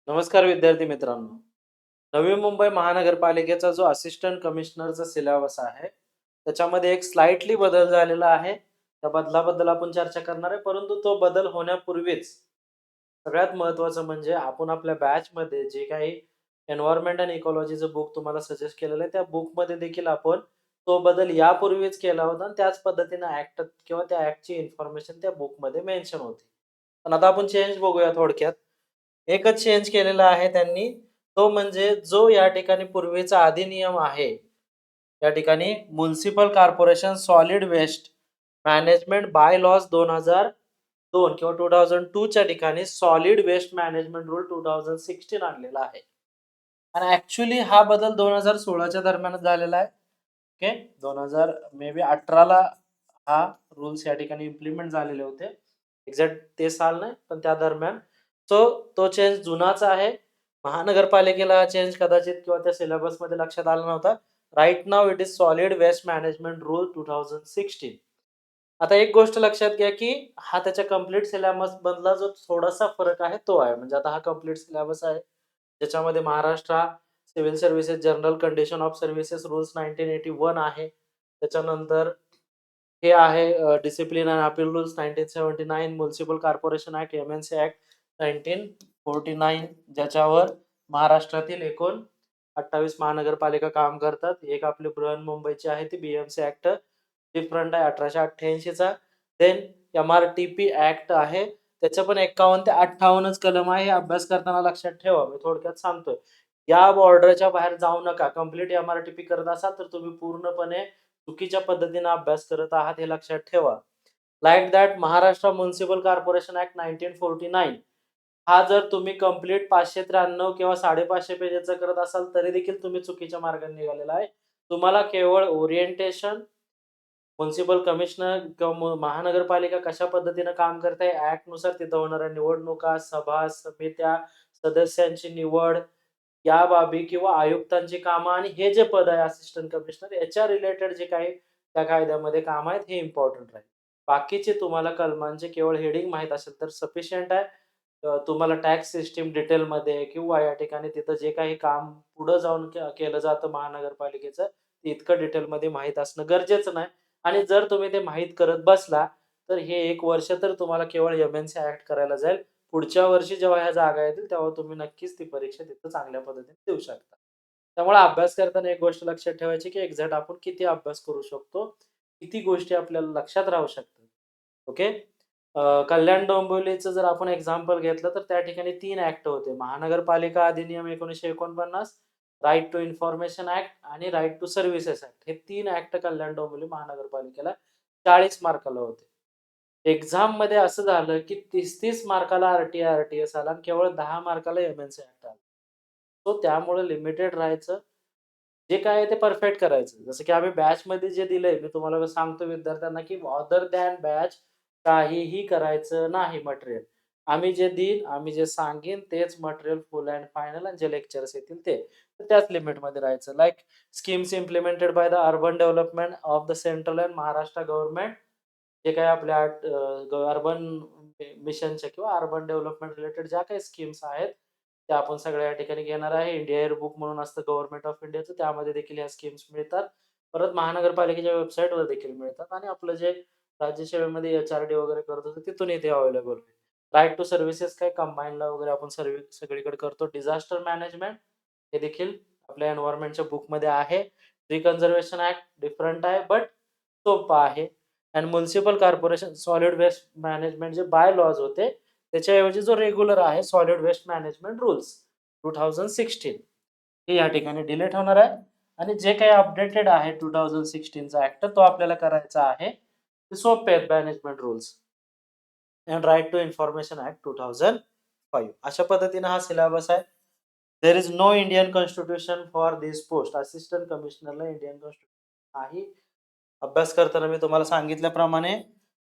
नमस्कार विद्यार्थी मित्रांनो. नवी मुंबई महानगरपालिकेचा जो असिस्टंट कमिशनरचा सिलेबस आहे, त्याच्यामध्ये एक स्लाइटली बदल झालेला आहे. त्या बदलाबद्दल आपण चर्चा करणार आहे. परंतु तो बदल होण्यापूर्वीच सगळ्यात महत्त्वाचं म्हणजे आपण आपल्या बॅचमध्ये जे काही एन्व्हायर्नमेंट एंड इकॉलॉजीचं बुक तुम्हाला सजेस्ट केलेलं आहे, त्या बुकमध्ये देखील आपण तो बदल यापूर्वीच केला होता आणि त्याच पद्धतीनं ॲक्ट किंवा त्या ॲक्टची इन्फॉर्मेशन त्या बुकमध्ये मेन्शन होती. पण आता आपण चेंज बघूया थोडक्यात. एकच चेंज केलेला आहे त्यांनी, तो म्हणजे जो या ठिकाणी पूर्वीचा अधिनियम आहे, या ठिकाणी municipal corporation solid waste management bylaws 2002 किंवा 2002 च्या ठिकाणी सॉलिड वेस्ट मॅनेजमेंट रूल 2016 आणलेला आहे. आणि ॲक्चुअली हा बदल 2016 च्या दरम्यानच झालेला आहे. ओके. 2000 मे बी 18 ला हा रूल्स या ठिकाणी इम्प्लिमेंट झालेले होते. एक्झॅक्ट ते साल नाही, पण त्या दरम्यान. सो तो चेंज जुनाच आहे. महानगरपालिकेला हा चेंज कदाचित किंवा त्या सिलेबसमध्ये लक्षात आला नव्हता. Right now it is solid waste management rule 2016. आता एक गोष्ट लक्षात घ्या, की हा त्याच्या कंप्लीट सिलेबसमधला जो थोडासा फरक आहे तो आहे. म्हणजे आता हा कंप्लीट सिलेबस आहे. ज्याच्यामध्ये Maharashtra civil services general condition of services rules 1981 आहे. त्याच्यानंतर हे आहे discipline and appeal rules 1979, municipal corporation act, MNC act 1949, ज्याच्यावर महाराष्ट्रातील एकूण 28 महानगरपालिका काम करतात. एक आपली बृहन्मुंबईची आहे ती बी-एम-सी ॲक्ट डिफरंट आहे 1888 चा. देन एम-आर-टी-पी ॲक्ट आहे. त्याचं पण 51 ते 58च कलम आहे. हे अभ्यास करताना लक्षात ठेवा. मी थोडक्यात सांगतोय. या बॉर्डरच्या बाहेर जाऊ नका. कंप्लीट एम-आर-टी-पी करत असाल तर तुम्ही पूर्णपणे चुकीच्या पद्धतीने अभ्यास करत आहात हे लक्षात ठेवा. Like that Maharashtra municipal corporation act 1949 हा जर तुम्ही कंप्लीट 593 किंवा 550 पेजेसचा करत असाल तरी देखील तुम्ही चुकीच्या मार्गाने निघालेला आहे. तुम्हाला केवळ ओरिएंटेशन, म्युनिसिपल कमिशनर किंवा महानगरपालिका कशा पद्धतीनं काम करते ॲक्टनुसार तिथं होणाऱ्या निवडणुका, सभा, समित्या, सदस्यांची निवड, या बाबी किंवा आयुक्तांची कामं आणि हे जे पद आहे असिस्टंट कमिशनर याच्या रिलेटेड जे काही त्या कायद्यामध्ये काम आहेत हे इम्पोर्टंट राहील. बाकीचे तुम्हाला कलमांचे केवळ हेडिंग माहीत असेल तर सफिशियंट आहे. तुम्हाला टॅक्स सिस्टम डिटेलमध्ये किंवा या ठिकाणी तिथं जे काही काम पुढं जाऊन केलं जातं महानगरपालिकेचं, ते इतकं डिटेलमध्ये माहीत असणं गरजेचं नाही. आणि जर तुम्ही ते माहीत करत बसला, तर हे 1 वर्ष तर तुम्हाला केवळ एम-एन-सी ॲक्ट करायला जाईल. पुढच्या वर्षी जेव्हा ह्या जागा येतील, तेव्हा तुम्ही नक्कीच ती परीक्षा तिथं चांगल्या पद्धतीने देऊ शकता. त्यामुळे अभ्यास करताना एक गोष्ट लक्षात ठेवायची, की एक्झॅक्ट आपण किती अभ्यास करू शकतो, किती गोष्टी आपल्याला लक्षात राहू शकतात. ओके. कल्याण डोंबिवलीचं जर आपण एक्झाम्पल घेतलं, तर त्या ठिकाणी 3 ॲक्ट होते. महानगरपालिका अधिनियम 1949, राइट टू इन्फॉर्मेशन ॲक्ट आणि राइट टू सर्व्हिसेस ॲक्ट. हे 3 ॲक्ट कल्याण डोंबिवली महानगरपालिकेला 40 मार्काला होते. एक्झाममध्ये असं झालं, की 30-30 मार्काला आर-टी-आय-आर-टी-एस आला आणि केवळ 10 मार्काला एम-एन-सी ॲक्ट आला. सो त्यामुळे लिमिटेड राहायचं. जे काय आहे ते परफेक्ट करायचं. जसं की आम्ही बॅचमध्ये जे दिलंय, मी तुम्हाला सांगतो विद्यार्थ्यांना, की अदर दॅन बॅच काहीही करायचं नाही मटेरियल. आम्ही जे देईन, आम्ही जे सांगेन तेच मटेरियल फुल अँड फायनल आणि जे लेक्चर्स येतील ते. तर त्याच लिमिटमध्ये राहायचं. Like schemes implemented by the urban development of the central and Maharashtra government. जे काही आपल्या अर्बन मिशनच्या किंवा अर्बन डेव्हलपमेंट रिलेटेड ज्या काही स्कीम्स आहेत, त्या आपण सगळ्या या ठिकाणी घेणार आहे. इंडिया एअरबुक म्हणून असतं गव्हर्नमेंट ऑफ इंडियाचं, त्यामध्ये देखील ह्या स्कीम्स मिळतात. परत महानगरपालिकेच्या वेबसाईटवर देखील मिळतात आणि आपलं जे राज्य सेवेमध्ये एच-आर-डी वगैरे करत होतो तिथूनही ते अवेलेबल होईल. राइट टू सर्व्हिसेस काय कंबाईनला वगैरे आपण सगळीकडे करतो. डिझास्टर मॅनेजमेंट हे देखील आपल्या एन्व्हायर्नमेंटच्या बुकमध्ये आहे. ट्री कन्झर्वेशन ॲक्ट डिफरंट आहे, बट सोपं आहे. आणि municipal corporation solid waste management जे बाय लॉज होते, त्याच्याऐवजी जो रेग्युलर आहे सॉलिड वेस्ट मॅनेजमेंट रूल्स 2016 हे या ठिकाणी डिलीट होणार आहे. आणि जे काही अपडेटेड आहे 2016 चा ॲक्ट तो आपल्याला करायचा आहे. ते सोपे आहेत management rules and right to information act 2005 अशा पद्धतीने हा सिलेबस आहे. There is no Indian constitution for this post. Assistant कमिशनरला इंडियन कॉन्स्टिट्यूशन नाही. अभ्यास करताना मी तुम्हाला सांगितल्याप्रमाणे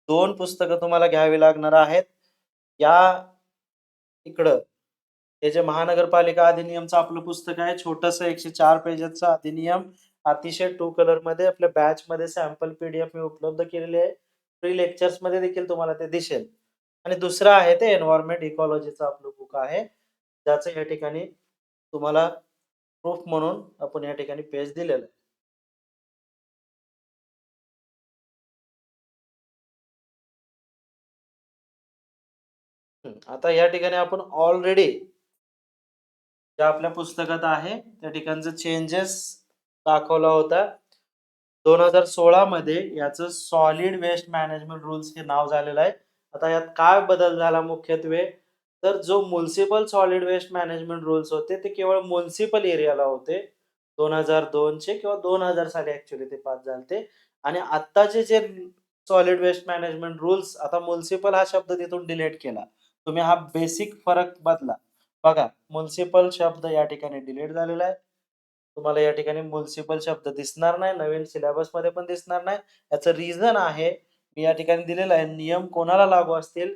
2 पुस्तकं तुम्हाला घ्यावी लागणार आहेत. या इकडं हे जे महानगरपालिका अधिनियमचं आपलं पुस्तक आहे, छोटंसं 104 पेजेसचं अधिनियम, अतिशय टू कलरमध्ये आपल्या बॅचमध्ये सॅम्पल पी-डी-एफ मी उपलब्ध केलेली आहे. फ्री लेक्चर्समध्ये देखील तुम्हाला ते दिसेल. आणि दुसरं आहे ते एन्व्हायर्नमेंट इकॉलॉजीचं आपलं बुक आहे. ज्याचं या ठिकाणी तुम्हाला प्रूफ म्हणून आपण या ठिकाणी पेज दिलेलं आहे. आता या ठिकाणी आपण ऑलरेडी जे आपल्या पुस्तकात आहे त्या ठिकाणचं चेंजेस दाखवला होता. 2016 मध्ये याचं सॉलिड वेस्ट मॅनेजमेंट रूल्स हे नाव झालेलं आहे. आता यात काय बदल झाला मुख्यत्वे, तर जो municipal solid waste management rules होते ते केवळ म्युनिसिपल एरियाला होते. 2002 चे किंवा 2000 साली ॲक्चुअली ते पास झालते आणि आत्ताचे जे सॉलिड वेस्ट मॅनेजमेंट रूल्स, आता म्युनिसिपल हा शब्द तिथून डिलीट केला. तुम्ही हा बेसिक फरक बदला. बघा, म्युनिसिपल शब्द या ठिकाणी डिलीट झालेला आहे. तुम्हाला या ठिकाणी म्युनिसिपल शब्द दिसणार नाही. नवीन सिलेबसमध्ये पण दिसणार नाही. याचं रिझन आहे, मी या ठिकाणी दिलेलं आहे. नियम कोणाला लागू असतील?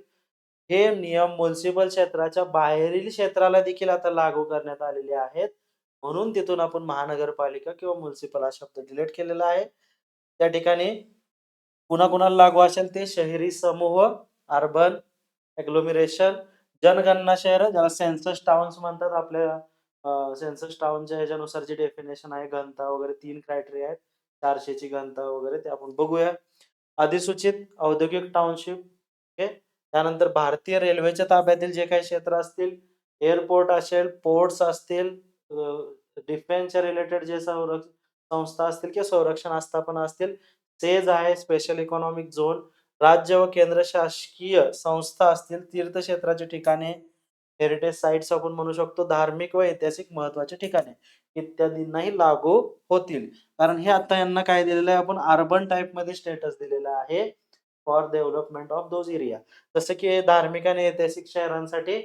हे नियम म्युनिसिपल क्षेत्राच्या बाहेरील क्षेत्राला देखील आता लागू करण्यात आलेले आहेत. म्हणून तिथून आपण महानगरपालिका किंवा म्युनिसिपल हा शब्द डिलीट केलेला आहे. त्या ठिकाणी कुणाकुणाला लागू असेल ते शहरी समूह, अर्बन एग्लोमरेशन, जनगणना शहर ज्याला सेन्सस टाउन्स म्हणतात. आपल्या सेन्सस टाउनच्या ह्याच्यानुसार जी डेफिनेशन आहे, घनता वगैरे 3 क्रायटेरिया आहेत. 400 ची घनता वगैरे ते आपण बघूया. अधिसूचित औद्योगिक टाउनशिप, ओके. त्यानंतर भारतीय रेल्वेच्या ताब्यातील जे काही क्षेत्र असतील, एअरपोर्ट असेल, पोर्ट्स असतील, डिफेन्सच्या रिलेटेड जे संस्था असतील किंवा संरक्षण आस्थापना असतील, सेज आहे, स्पेशल इकॉनॉमिक झोन, राज्य व केंद्र शासकीय संस्था असतील, तीर्थक्षेत्राची ठिकाणे, हेरिटेज साइट्स आपण म्हणू शकतो, धार्मिक व ऐतिहासिक महत्त्वाची ठिकाणे इत्यादींनाही लागू होतील. कारण हे आता यांना काय दिलेलं आहे, आपण अर्बन टाइपमध्ये स्टेटस दिलेलं आहे for development of those area. जसं की धार्मिक आणि ऐतिहासिक शहरांसाठी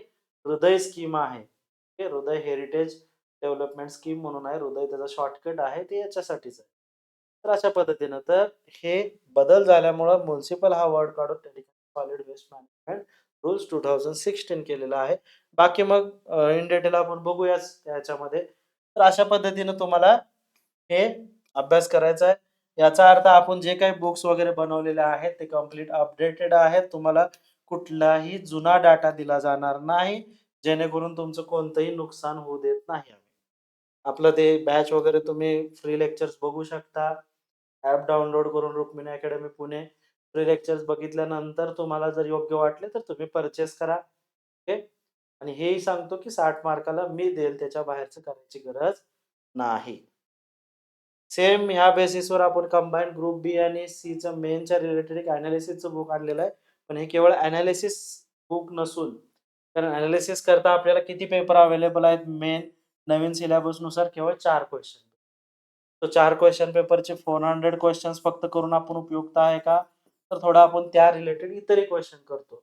हृदय स्कीम आहे. ओके, हृदय हेरिटेज डेव्हलपमेंट स्कीम म्हणून आहे. हृदय त्याचा शॉर्टकट आहे, ते याच्यासाठीच आहे. तर अशा पद्धतीनं तर हे बदल झाल्यामुळं म्युनिसिपल हा वर्ड काढून त्या ठिकाणी सॉलिड वेस्ट मॅनेजमेंट रूल्स 2016 केलेला आहे. बाकी मग इन डिटेल आपण बघूयाच त्याच्यामध्ये. तर अशा पद्धतीनं तुम्हाला हे अभ्यास करायचा आहे. याचा अर्थ आपण जे काही बुक्स वगैरे बनवलेले आहेत ते कंप्लीट अपडेटेड आहेत. तुम्हाला कुठलाही जुना डाटा दिला जाणार नाही, जेणेकरून तुमचं कोणतंही नुकसान होऊ देत नाही आम्ही. आपलं ते बॅच वगैरे तुम्ही फ्री लेक्चर्स बघू शकता. ॲप डाउनलोड करून Rukmini academy Pune free lectures बघितल्यानंतर तुम्हाला जर योग्य वाटले तर तुम्ही परचेस करा. ओके. आणि हेही सांगतो की 60 मार्काला मी देईल, त्याच्या बाहेरचं करायची गरज नाही. सेम ह्या बेसिसवर आपण कंबाईन्ड ग्रुप बी आणि सीचं मेनच्या रिलेटेड एक एनालिसिसचं बुक आणलेलं आहे. पण हे केवळ एनालिसिस बुक नसून, कारण एनालिसिस करता आपल्याला किती पेपर अवेलेबल आहेत मेन नवीन सिलेबसनुसार केवळ 4 क्वेश्चन. तो 4 क्वेश्चन पेपरचे 400 क्वेश्चन्स फक्त करून आपण उपयुक्त आहे का? तर थोडं आपण त्या रिलेटेड इतरही क्वेश्चन करतो.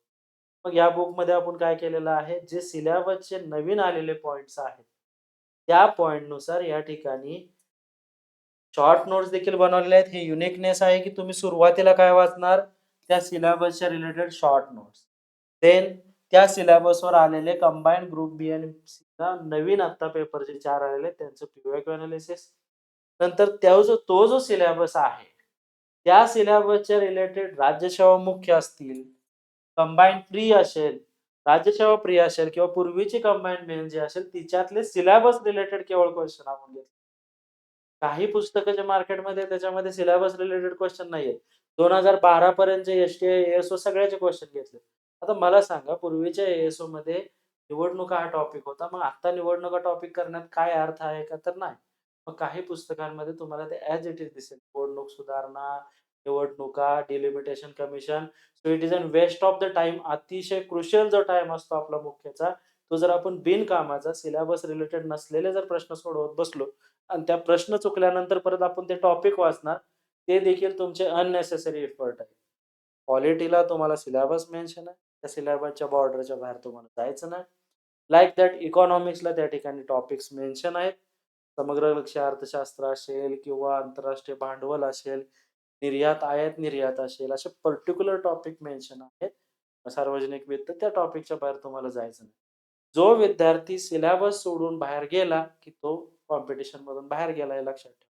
मग या बुकमध्ये आपण काय केलेलं आहे, जे सिलेबसचे नवीन आलेले पॉइंट्स आहेत, त्या पॉइंटनुसार या ठिकाणी शॉर्ट नोट्स देखील बनवलेले आहेत. हे युनिकनेस आहे की तुम्ही सुरुवातीला काय वाचणार? त्या सिलेबसच्या रिलेटेड शॉर्ट नोट्स. देन त्या सिलेबसवर आलेले कंबाईन्ड ग्रुप बी आणि सीचा नवीन आत्ता पेपर जे 4 आलेले आहेत त्यांचं पीवायक्यू एनालिसिस. नंतर तो जो सिलेबस आहे, त्या सिलेबसच्या रिलेटेड राज्यसेवा मुख्य असतील, कंबाईन्ड प्री असेल, राज्यसेवा प्री असेल किंवा पूर्वीची कंबाईन्ड मेन जी असेल तिच्यातले सिलेबस रिलेटेड केवळ क्वेश्चन आपण घेतले. काही पुस्तकं जे मार्केटमध्ये त्याच्यामध्ये सिलेबस रिलेटेड क्वेश्चन नाहीयेत. 2012 पर्यंतचे एस-टी-आय, ए-एस-ओ सगळ्याचे क्वेश्चन घेतले. आता मला सांगा, पूर्वीच्या ए-एस-ओमध्ये निवडणुका हा टॉपिक होता. मग आता निवडणुका टॉपिक करण्यात काय अर्थ आहे का? तर नाही. मग काही पुस्तकांमध्ये तुम्हाला ते ॲज इट इज दिसेल. निवडणूक सुधारणा, निवडणुका, delimitation commission. So it is an waste of the time. अतिशय क्रुशियल जो टाईम असतो आपला मुख्यचा, तो जर आपण बिनकामाचा सिलेबस रिलेटेड नसलेले जर प्रश्न सोडवत बसलो आणि त्या प्रश्न चुकल्यानंतर परत आपण ते टॉपिक वाचणार, ते देखील तुमचे अननेसेसरी एफर्ट आहे. पॉलिटीला तुम्हाला सिलेबस मेन्शन आहे. त्या सिलेबसच्या बॉर्डरच्या बाहेर तुम्हाला जायचं नाही. लाइक दॅट इकॉनॉमिक्सला त्या ठिकाणी टॉपिक्स मेन्शन आहेत. समग्र लक्ष्य अर्थशास्त्र असेल किंवा आंतरराष्ट्रीय भांडवल असेल, निर्यात, आयात निर्यात असेल, असे पर्टिक्युलर टॉपिक मेन्शन आहेत. सार्वजनिक वित्त, त्या टॉपिकच्या बाहेर तुम्हाला जायचं नाही. जो विद्यार्थी सिलेबस सोडून बाहेर गेला, की तो कॉम्पिटिशनमधून बाहेर गेला हे लक्षात ठेवा.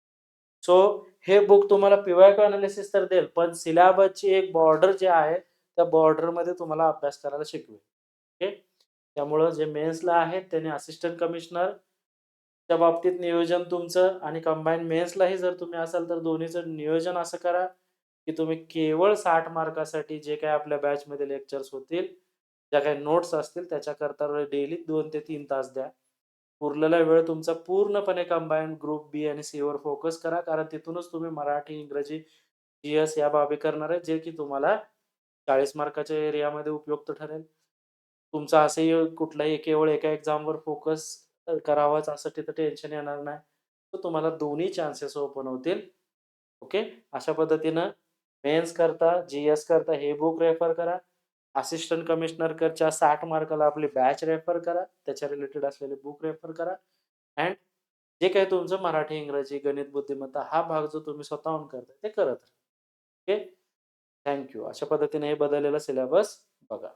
सो हे बुक तुम्हाला पी-वाय-क्यू एनालिसिस तर देईल, पण सिलेबसची एक बॉर्डर जी आहे, त्या बॉर्डरमध्ये तुम्हाला अभ्यास करायला शिकवेल. ओके. त्यामुळं जे मेन्सला आहेत त्यांनी असिस्टंट कमिशनरच्या बाबतीत नियोजन तुमचं आणि कंबाईन मेन्सलाही जर तुम्ही असाल तर दोन्हीचं नियोजन असं करा, की तुम्ही केवळ 60 मार्कासाठी जे काही आपल्या बॅचमध्ये लेक्चर्स होतील, ज्या काही नोट्स असतील त्याच्याकरता डेली 2 ते 3 तास द्या. उरलेला वेळ तुमचा पूर्णपणे कंबाईन ग्रुप बी आणि सीवर फोकस करा. कारण तिथूनच तुम्ही मराठी, इंग्रजी, जी-एस या बाबी करणार आहे, जे की तुम्हाला 40 मार्काच्या एरियामध्ये उपयुक्त ठरेल. तुमचं असंही कुठलाही केवळ एका एक्झामवर फोकस करावाच असं तिथं टेन्शन येणार नाही. तर तुम्हाला दोन्ही चान्सेस ओपन होतील. ओके. अशा पद्धतीनं मेन्स करता, जी-एस करता हे बुक रेफर करा. असिस्टंट कमिशनरच्या 60 मार्काला आपली बॅच रेफर करा. त्याच्या रिलेटेड असलेले बुक रेफर करा. अँड जे काही तुमचं मराठी, इंग्रजी, गणित, बुद्धिमत्ता हा भाग जो तुम्ही स्वतःहून करताय ते करत राहा. ओके. Thank you. अशा पद्धतीने हे बदललेलं सिलेबस बघा.